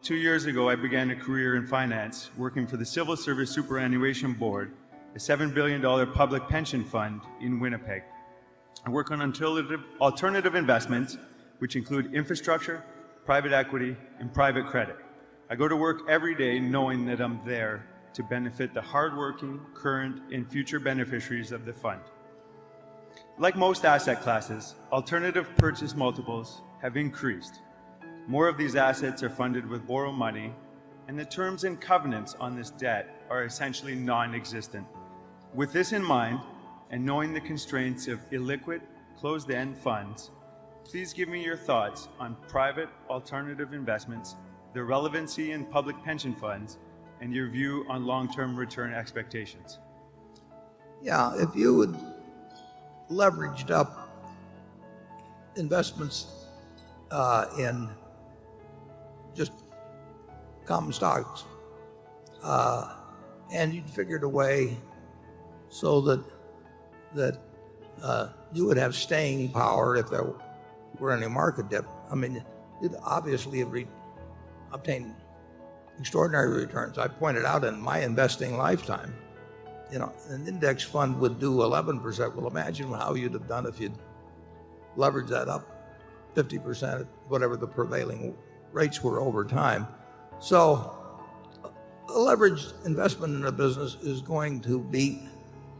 2 years ago, I began a career in finance, working for the Civil Service Superannuation Board, a $7 billion public pension fund in Winnipeg. I work on alternative investments, which include infrastructure, private equity, and private credit. I go to work every day knowing that I'm there to benefit the hardworking, current, and future beneficiaries of the fund. Like most asset classes, alternative purchase multiples have increased. More of these assets are funded with borrowed money, and the terms and covenants on this debt are essentially non-existent. With this in mind, and knowing the constraints of illiquid, closed-end funds, please give me your thoughts on private alternative investments, their relevancy in public pension funds, and your view on long-term return expectations. Yeah, if you would leveraged up investments in just common stocks, and you'd figured a way so that you would have staying power if there were any market dip. I mean, you'd obviously have obtained extraordinary returns. I pointed out in my investing lifetime, an index fund would do 11%. Well, imagine how you'd have done if you'd leveraged that up 50%, whatever the prevailing rates were over time. So a leveraged investment in a business is going to beat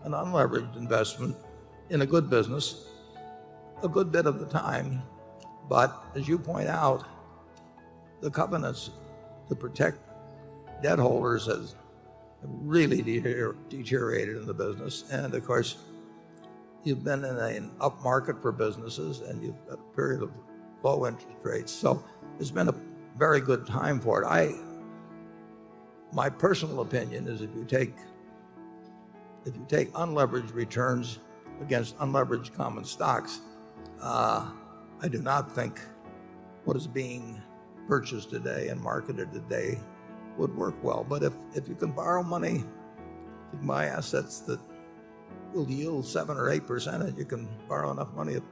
an unleveraged investment in a good business a good bit of the time. But as you point out, the covenants to protect debt holders has really deteriorated in the business. And of course, you've been in an up market for businesses, and you've got a period of low interest rates. So it's been a very good time for it. My personal opinion is if you take unleveraged returns against unleveraged common stocks, I do not think what is being purchased today and marketed today would work well. But if you can borrow money, you can buy assets that will yield 7 or 8%, and you can borrow enough money at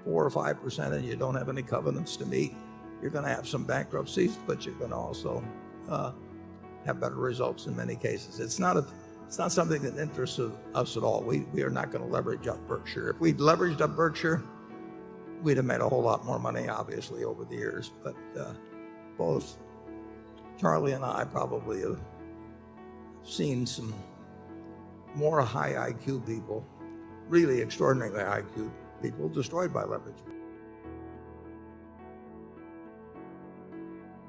4 or 5%, and you don't have any covenants to meet, you're going to have some bankruptcies, but you're going to also have better results in many cases. It's not something that interests us at all. We are not going to leverage up Berkshire. If we'd leveraged up Berkshire, we'd have made a whole lot more money, obviously, over the years. But both Charlie and I probably have seen some more high IQ people, really extraordinarily high IQ people, destroyed by leverage.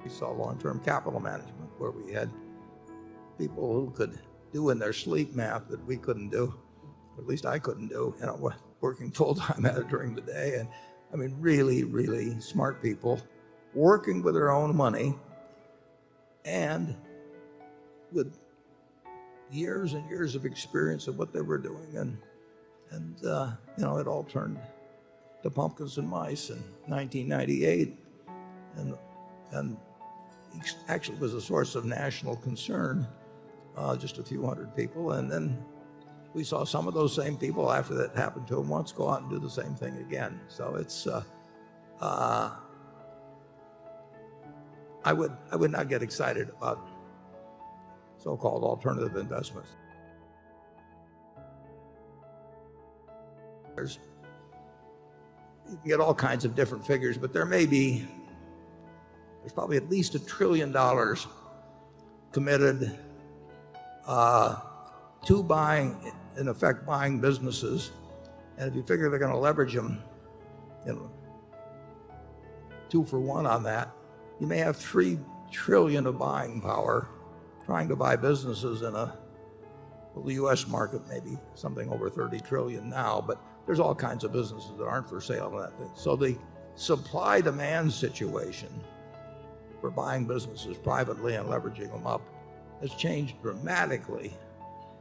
We saw long-term capital management, where we had people who could do in their sleep math that we couldn't do, or at least I couldn't do, working full-time at it during the day. And I mean, really, really smart people working with their own money and with years and years of experience of what they were doing. And it all turned to pumpkins and mice in 1998. And actually was a source of national concern, just a few hundred people. And then we saw some of those same people, after that happened to them once, go out and do the same thing again. So it's, I would not get excited about so-called alternative investments. You can get all kinds of different figures, but there's probably at least $1 trillion committed to buying, in effect, buying businesses. And if you figure they're going to leverage them, 2 for 1 on that, you may have $3 trillion of buying power trying to buy businesses in the U.S. market, maybe something over 30 trillion now, but there's all kinds of businesses that aren't for sale in that thing. So the supply-demand situation for buying businesses privately and leveraging them up has changed dramatically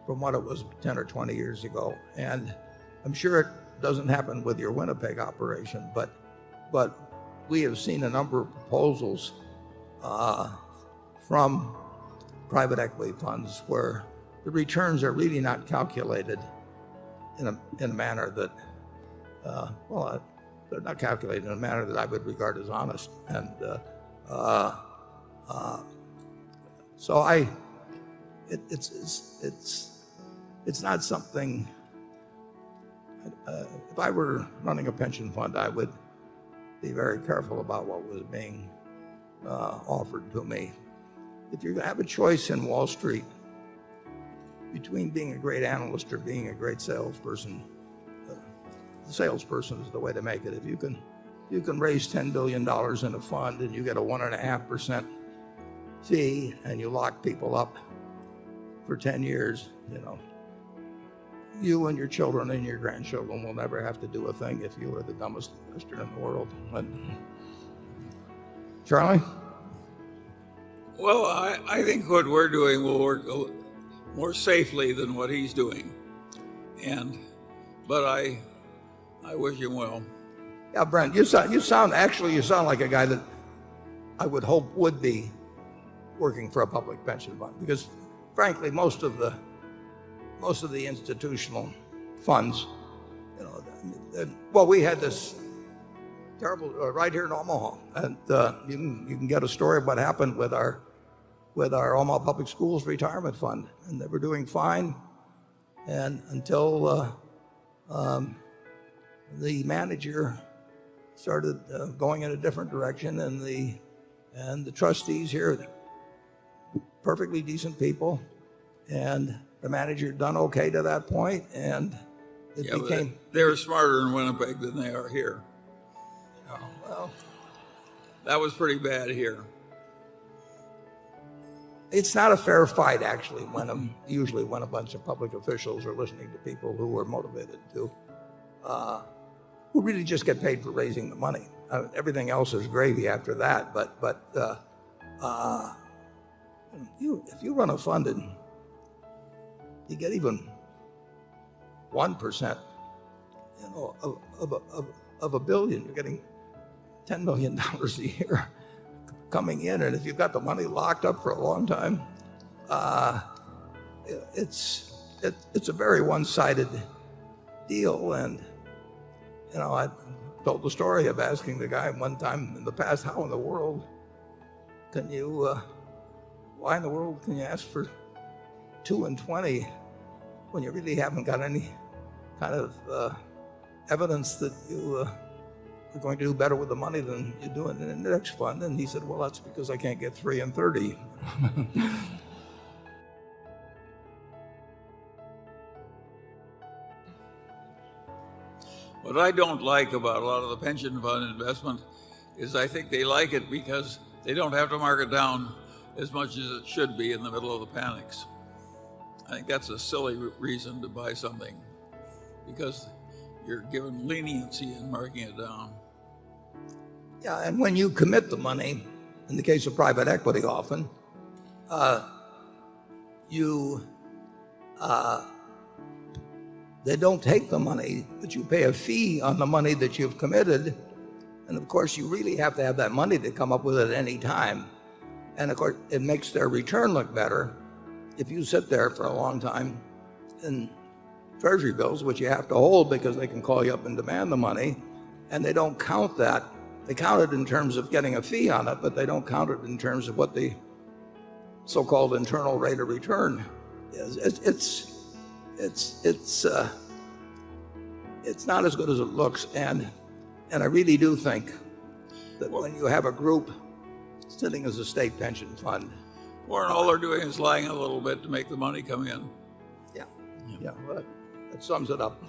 from what it was 10 or 20 years ago. And I'm sure it doesn't happen with your Winnipeg operation, but we have seen a number of proposals from private equity funds where the returns are really not calculated in a manner that, they're not calculated in a manner that I would regard as honest. And So it's not something. If I were running a pension fund, I would be very careful about what was being offered to me. If you have a choice in Wall Street between being a great analyst or being a great salesperson, the salesperson is the way to make it. If you can raise $10 billion in a fund and you get a 1.5% fee and you lock people up for 10 years, you and your children and your grandchildren will never have to do a thing if you were the dumbest investor in the world. Charlie? Well, I think what we're doing will work more safely than what he's doing, but I wish him well. Yeah, Brent, you sound like a guy that I would hope would be working for a public pension fund, because frankly, most of the institutional funds, we had this terrible right here in Omaha, and you can get a story of what happened with our Omaha Public Schools retirement fund, and they were doing fine, and until the manager started going in a different direction, and the trustees here, perfectly decent people, and the manager had done okay to that point, and it became. They were smarter in Winnipeg than they are here. Oh, well, that was pretty bad here. It's not a fair fight, actually, usually when a bunch of public officials are listening to people who are motivated to, who really just get paid for raising the money. Everything else is gravy after that, but if you run a fund and you get even 1%, of a billion, you're getting $10 million a year coming in, and if you've got the money locked up for a long time, it's a very one-sided deal. And I told the story of asking the guy one time in the past, how in the world can you? Why in the world can you ask for 2 and 20 when you really haven't got any kind of evidence that you are going to do better with the money than you do in an index fund? And he said, well, that's because I can't get 3 and 30. What I don't like about a lot of the pension fund investment is I think they like it because they don't have to mark it down as much as it should be in the middle of the panics. I think that's a silly reason to buy something, because you're given leniency in marking it down. Yeah, and when you commit the money, in the case of private equity often, they don't take the money, but you pay a fee on the money that you've committed. And of course, you really have to have that money to come up with it at any time. And of course, it makes their return look better if you sit there for a long time in treasury bills, which you have to hold because they can call you up and demand the money, and they don't count that. They count it in terms of getting a fee on it, but they don't count it in terms of what the so-called internal rate of return is. It's not as good as it looks, and I really do think that when you have a group sitting as a state pension fund, Warren, all they're doing is lying a little bit to make the money come in. Yeah, well, that sums it up.